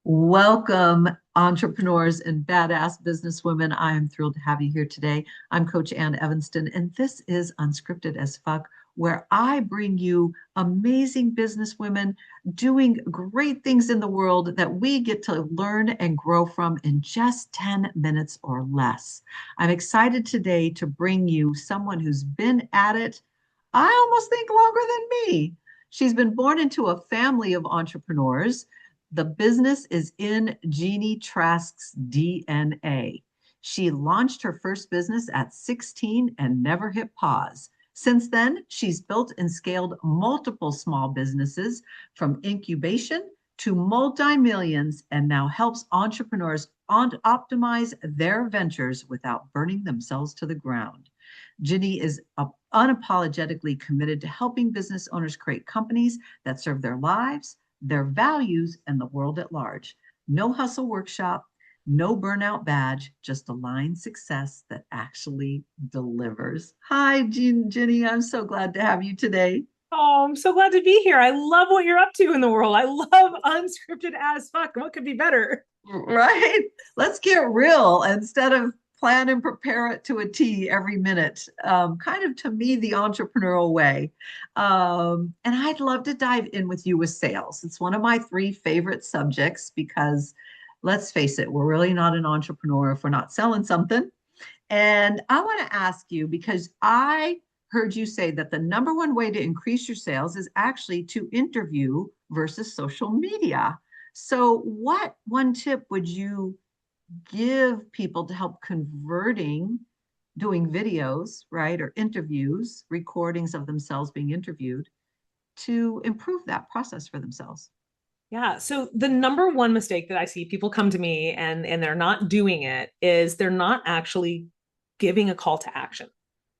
Welcome, entrepreneurs and badass businesswomen. I am thrilled to have you here today. I'm Coach Ann Evanston, and this is Unscripted as Fuck, where I bring you amazing businesswomen doing great things in the world that we get to learn and grow from in just 10 minutes or less. I'm excited today to bring you someone who's been at it, I almost think longer than me. She's been born into a family of entrepreneurs. The business is in Gini Trask's DNA. She launched her first business at 16 and never hit pause. Since then, she's built and scaled multiple small businesses from incubation to multi-millions and now helps entrepreneurs optimize their ventures without burning themselves to the ground. Ginny is unapologetically committed to helping business owners create companies that serve their lives, their values, and the world at large. No hustle workshop, no burnout badge, just aligned success that actually delivers. Hi, Ginny. I'm so glad to have you today. Oh, I'm so glad to be here. I love what you're up to in the world. I love unscripted as fuck. What could be better? Right? Let's get real instead of plan and prepare it to a T every minute. Kind of to me, the entrepreneurial way. And I'd love to dive in with you with sales. It's one of my three favorite subjects because let's face it, we're really not an entrepreneur if we're not selling something. And I want to ask you because I heard you say that the number one way to increase your sales is actually to interview versus social media. So, what one tip would you give people to help converting doing videos, right, or interviews, recordings of themselves being interviewed to improve that process for themselves? Yeah. So the number one mistake that I see people come to me and they're not doing it is they're not actually giving a call to action.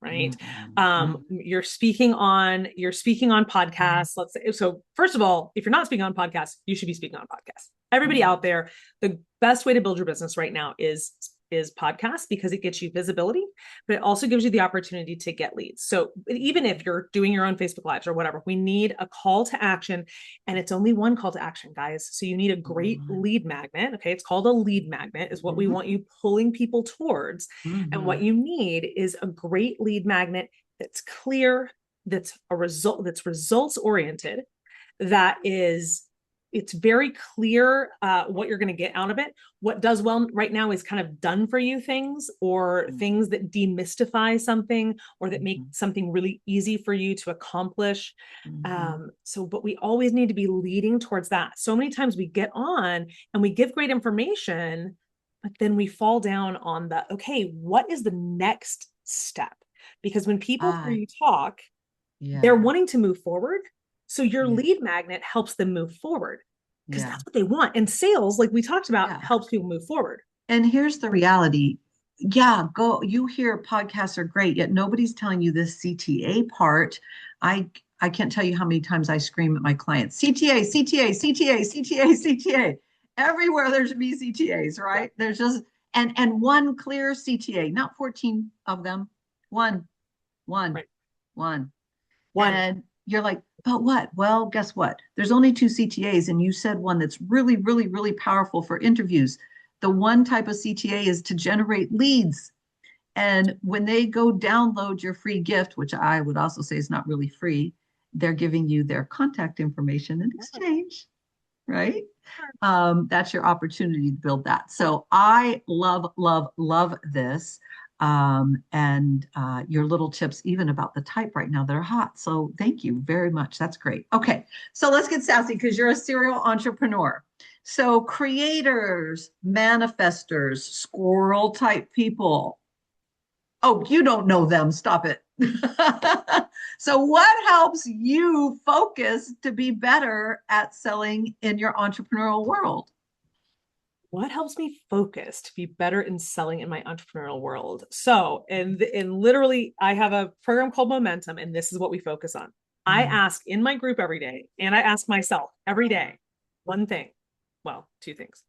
Right. Mm-hmm. You're speaking on podcasts. Let's say so. First of all, if you're not speaking on podcasts, you should be speaking on podcasts. Everybody Mm-hmm. out there, the best way to build your business right now is podcasts because it gets you visibility, but it also gives you the opportunity to get leads. So even if you're doing your own Facebook Lives or whatever, we need a call to action, and it's only one call to action, guys. So you need a great lead magnet. Okay, it's called a lead magnet, is what we Mm-hmm. want you pulling people towards. And Mm-hmm. what you need is a great lead magnet that's clear, that's results oriented, that is it's very clear what you're going to get out of it. What does well right now is kind of done for you things, or things that demystify something, or that make Mm-hmm. something really easy for you to accomplish. Mm-hmm. But we always need to be leading towards that. So many times we get on and we give great information, but then we fall down on okay, what is the next step? Because when people hear Ah, you talk, they're yeah, wanting to move forward. So your yeah, lead magnet helps them move forward because yeah, that's what they want. And sales, like we talked about, yeah. helps people move forward. And here's the reality. Yeah, go. You hear podcasts are great, yet nobody's telling you this CTA part. I can't tell you how many times I scream at my clients, CTA, CTA, CTA, CTA, CTA. Everywhere there's me CTAs, Yeah. right? There's just and one clear CTA, not 14 of them. One, one, Right. one. One. And you're like, but what? Well, guess what? There's only two CTAs, and you said one that's really, really, really powerful for interviews. The one type of CTA is to generate leads. And when they go download your free gift, which I would also say is not really free, they're giving you their contact information in exchange, right? That's your opportunity to build that. So I love, love, love this. And your little tips, even about the type right now that are hot. So thank you very much. That's great. Okay, so let's get sassy because you're a serial entrepreneur. So creators, manifestors, squirrel type people. Oh, you don't know them. Stop it. So, what helps you focus to be better at selling in your entrepreneurial world? What helps me focus to be better in selling in my entrepreneurial world? So, and literally, I have a program called Momentum, and this is what we focus on. I Mm, ask in my group every day, and I ask myself every day one thing. Well, two things.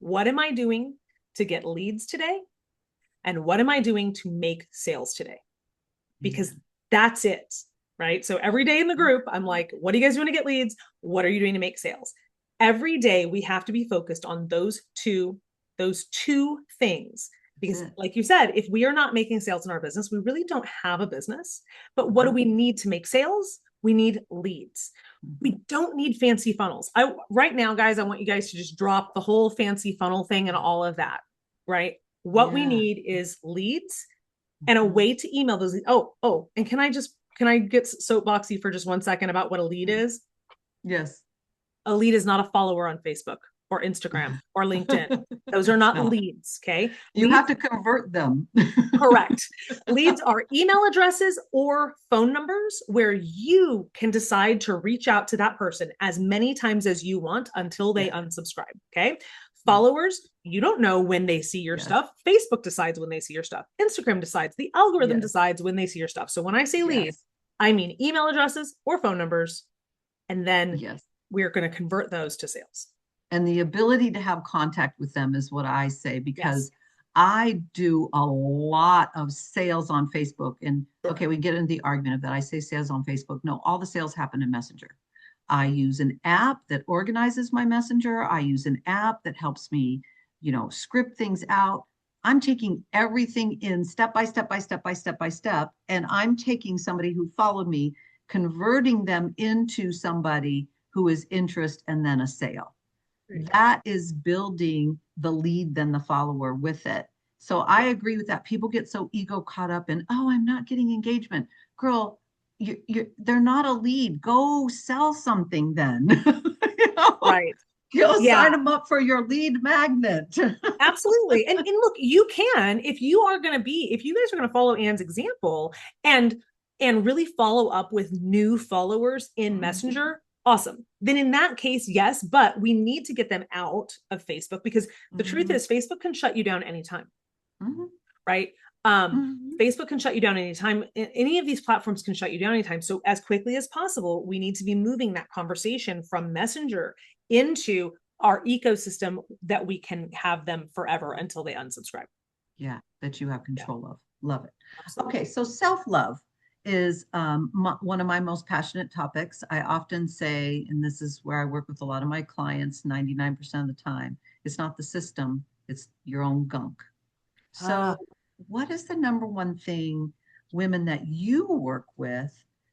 What am I doing to get leads today? And what am I doing to make sales today? Because yeah. that's it. Right. So every day in the group, I'm like, what are you guys doing to get leads? What are you doing to make sales? Every day we have to be focused on those two things. That's Because it. like you said, if we are not making sales in our business, we really don't have a business. But what do Mhm. we need to make sales? We need leads. We Mhm. don't need fancy funnels. Right now, guys, I want you guys to just drop the whole fancy funnel thing and all of that, right? What we Yeah. need is leads and a Mhm. way to email those. And can I get soapboxy for just 1 second about what a lead is? Yes. A lead is not a follower on Facebook or Instagram or LinkedIn. Those are It's not not. leads. Okay. You have Leads, to convert them. correct. Leads are email addresses or phone numbers where you can decide to reach out to that person as many times as you want until they Yes. unsubscribe. Okay. Yes. Followers, you don't know when they see your Yes. stuff. Facebook decides when they see your stuff. Instagram decides. The algorithm Yes. decides when they see your stuff. So when I say lead, Yes. I mean email addresses or phone numbers. And then Yes. we're going to convert those to sales. And the ability to have contact with them is what I say, Yes. because I do a lot of sales on Facebook. And Sure. okay, we get into the argument of that. I say sales on Facebook. No, all the sales happen in Messenger. I use an app that organizes my Messenger. I use an app that helps me, script things out. I'm taking everything in step by step by step by step by step. And I'm taking somebody who followed me, converting them into somebody who is interest and then a sale. That is building the lead, then the follower with it. So I agree with that. People get so ego caught up in, oh, I'm not getting engagement. Girl, they're not a lead. Go sell something then. you know, Right. go sign Yeah, them up for your lead magnet. absolutely. And look, you can, if you guys are going to follow Anne's example and really follow up with new followers in Mhm, Messenger, awesome. Then in that case, yes, but we need to get them out of Facebook because the truth mhm, is Facebook can shut you down anytime, mhm, right? Um, mhm. Facebook can shut you down anytime. Any of these platforms can shut you down anytime. So as quickly as possible, we need to be moving that conversation from Messenger into our ecosystem that we can have them forever until they unsubscribe. Yeah, that you have Yeah, control of. Love it. Okay, absolutely. so self-love is one of my most passionate topics. I often say, and this is where I work with a lot of my clients 99% of the time, it's not the system, it's your own gunk. So, Ah, what is the number one thing women that you work with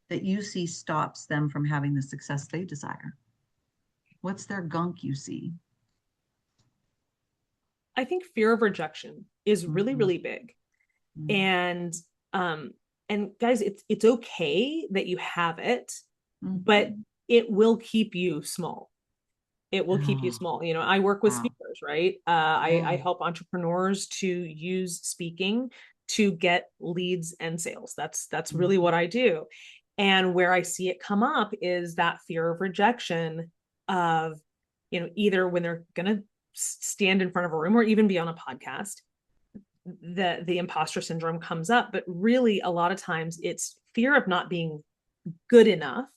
that you see stops them from having the success they desire? What's their gunk you see? I think fear of rejection is really, Mhm, really big. mhm, And um, and guys, it's okay that you have it, but mhm. it will keep you small. It will keep you Oh, small. I work with wow. speakers, right? I Yeah. help entrepreneurs to use speaking to get leads and sales. That's really what Mhm, I do. And where I see it come up is that fear of rejection of, either when they're gonna stand in front of a room or even be on a podcast, the imposter syndrome comes up. But really, a lot of times it's fear of not being good enough,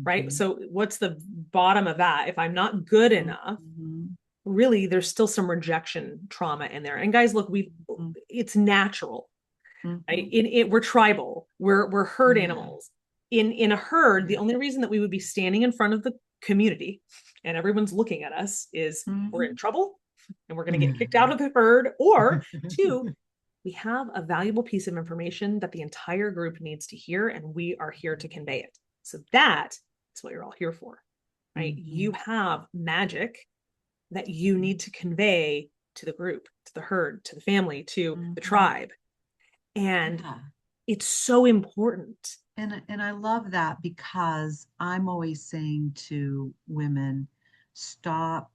right? mhm, So what's the bottom of that? If I'm not good enough, mhm, really there's still some rejection trauma in there. And guys, look, mhm, it's natural, right? mhm. We're tribal, we're herd Yeah. animals. In a herd, the Yeah. only reason that we would be standing in front of the community and everyone's looking at us is we're in Mhm. trouble and we're going to get kicked out of the herd, or two, we have a valuable piece of information that the entire group needs to hear and we are here to convey it. So that is what you're all here for, right? You Mhm. have magic that you need to convey to the group, to the herd, to the family, to the Mhm. tribe. And Yeah. it's so important. And I love that, because I'm always saying to women, stop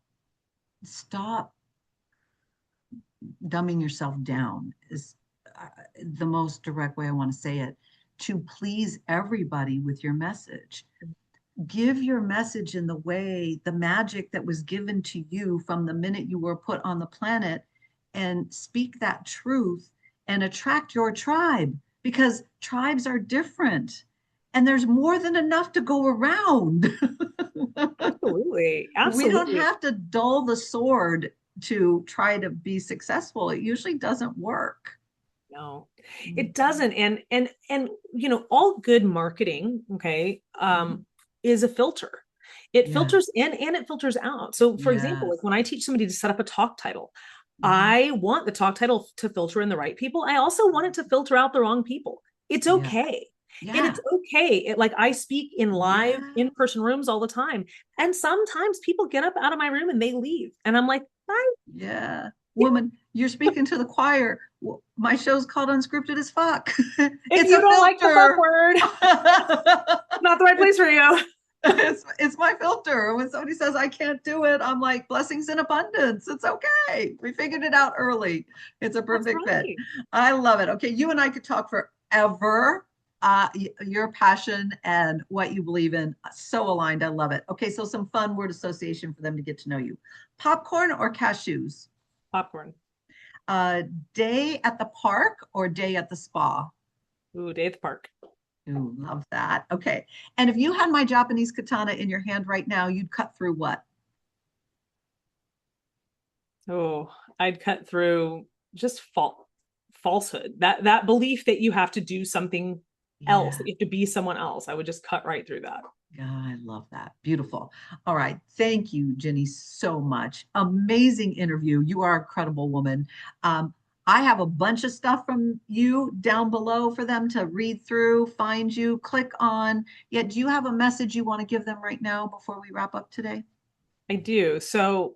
dumbing yourself down is the most direct way I want to say it, to please everybody with your message. Give your message in the way, the magic that was given to you from the minute you were put on the planet, and speak that truth and attract your tribe, because tribes are different and there's more than enough to go around. Absolutely. We don't Absolutely. have to dull the sword to try to be successful. It usually doesn't work. No, it Mhm, doesn't. And all good marketing, okay, mhm, is a filter. It Yeah. filters in and it filters out. So for example, like Yes. when I teach somebody to set up a talk title, Mhm. I want the talk title to filter in the right people. I also want it to filter out the wrong people. It's Yeah. okay. And Yeah. it's okay. Like I speak in live Yeah. in-person rooms all the time. And sometimes people get up out of my room and they leave. And I'm like, bye. Yeah. Yeah. Woman, you're speaking to the choir. My show's called Unscripted as Fuck. If It's you a don't like the fuck filter. word, not the right place for you. It's my filter. When somebody says I can't do it, I'm like, blessings in abundance. It's okay. We figured it out early. It's a That's perfect fit. right. I love it. Okay, you and I could talk forever. Your passion and what you believe in, so aligned. I love it. Okay, so some fun word association for them to get to know you. Popcorn or cashews? Popcorn. Uh, Day at the park or day at the spa? Ooh, day at the park. Ooh, love that. Okay. And if you had my Japanese katana in your hand right now, you'd cut through what? Oh, I'd cut through just falsehood. That belief that you have to do something else, Yeah. that you have to be someone else. I would just cut right through that. God, I love that. Beautiful. All right. Thank you, Jenny, so much. Amazing interview. You are a credible woman. Um, I have a bunch of stuff from you down below for them to read through, find you, click on. Yet, do you have a message you want to give them right now before we wrap up today? I do. So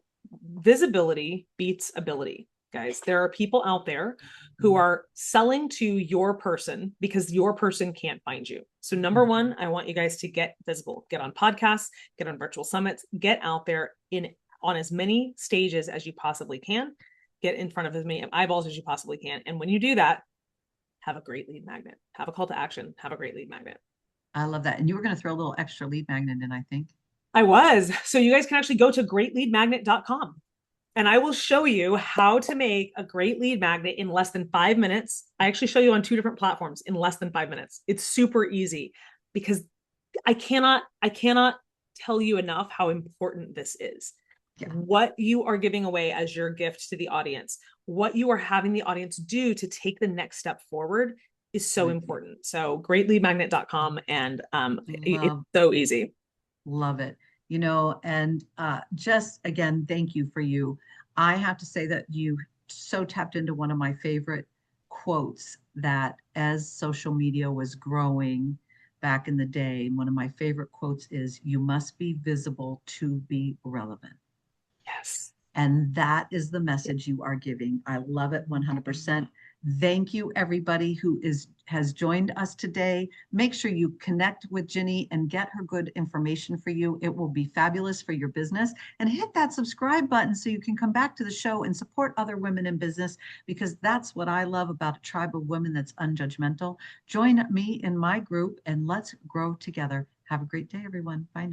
visibility beats ability, guys. There are people out there who are selling to your person because your person can't find you. So number Mhm. one, I want you guys to get visible, get on podcasts, get on virtual summits, get out there in on as many stages as you possibly can, get in front of as many eyeballs as you possibly can. And when you do that, have a great lead magnet, have a call to action, have a great lead magnet. I love that. And you were going to throw a little extra lead magnet in, I think. I was. So you guys can actually go to greatleadmagnet.com and I will show you how to make a great lead magnet in less than 5 minutes. I actually show you on 2 different platforms in less than 5 minutes. It's super easy because I cannot tell you enough how important this is. Yeah. What you are giving away as your gift to the audience, what you are having the audience do to take the next step forward is so Right. important. So greatleadmagnet.com and it's Love so easy. Love it. And just again, thank you for you. I have to say that you so tapped into one of my favorite quotes that as social media was growing back in the day, one of my favorite quotes is, "You must be visible to be relevant." Yes. And that is the message you are giving. I love it 100%. Thank you, everybody who has joined us today. Make sure you connect with Ginny and get her good information for you. It will be fabulous for your business. And hit that subscribe button so you can come back to the show and support other women in business, because that's what I love about a tribe of women that's unjudgmental. Join me in my group and let's grow together. Have a great day, everyone. Bye now.